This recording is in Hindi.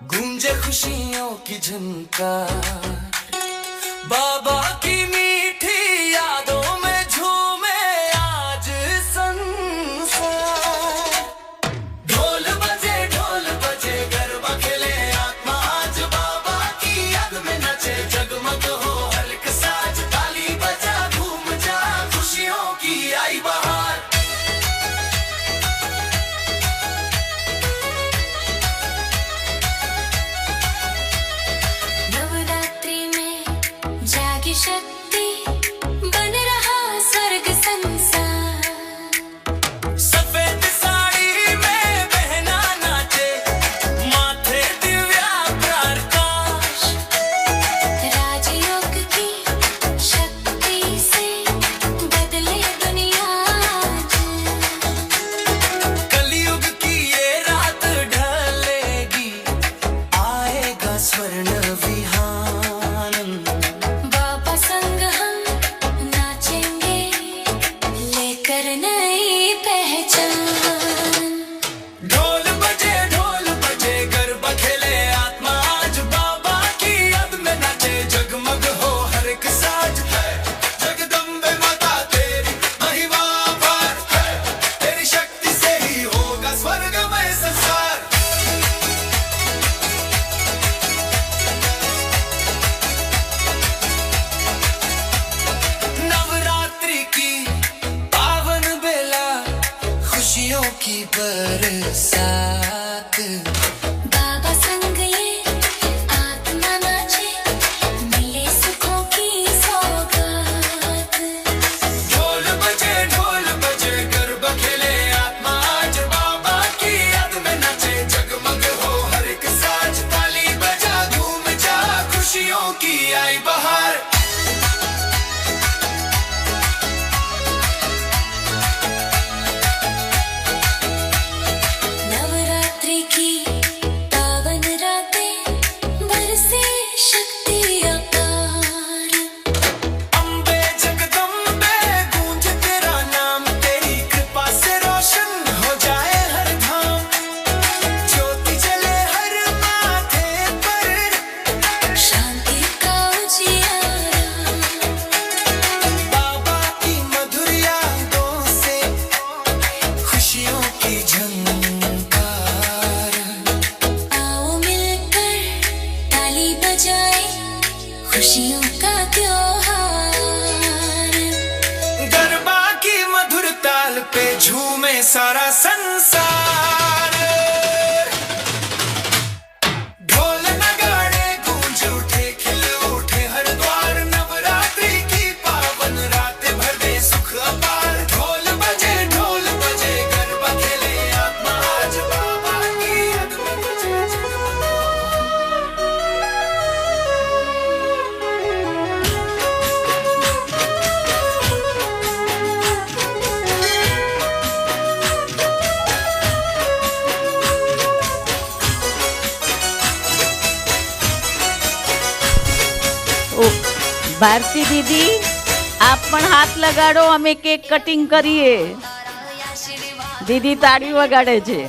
गूंजे खुशियों की झनकार, बाबा की मीठी यादों में झूमे आज संसार। ढोल बजे गरबा खेले आत्मा आज बाबा की याद में नचे, जगमग हो हर एक साज, ताली बजा घूम जा खुशियों की आई बहार। शक्ति बन रहा स्वर्ग संसार, सफेद साड़ी में बहना नाचे, माथे दिव्या प्रकाश, राजयोग की शक्ति से बदले दुनिया आज। कलयुग की ये रात ढलेगी, आएगा स्वर्ण विहान। नई पहचान। ढोल बजे गरबा खेले आत्मा आज बाबा की याद में नाचे, जगमग हो हर एक साज है, जगदम्बे माता तेरी महिमा अपार है, तेरी शक्ति से ही होगा स्वर्ग में संसार। नवरात्रि की खुशियों की बरसात, बाबा संग ये आत्मा नाचे, मिले सुखों की सौगात। ढोल बजे गरबा खेले आत्मा आज बाबा की याद में नाचे, जगमग हो हर एक साज, ताली बजा घूम जा खुशियों की आई बहार। खुशियों का त्योहार, गरबा की मधुर ताल पे झूमे सारा संसार। ढोल नगाड़े गूंज उठे, खिल उठे हर द्वार, नवरात्रि की पावन रातें भर दे सुख अपार। ढोल बजे गरबा खेले आत्मा आज बाबा की याद में नचे, ભારતી દીદી આપ પણ હાથ લગાડો, અમે કેક કટિંગ કરીએ. દીદી તાળી વગાડે છે.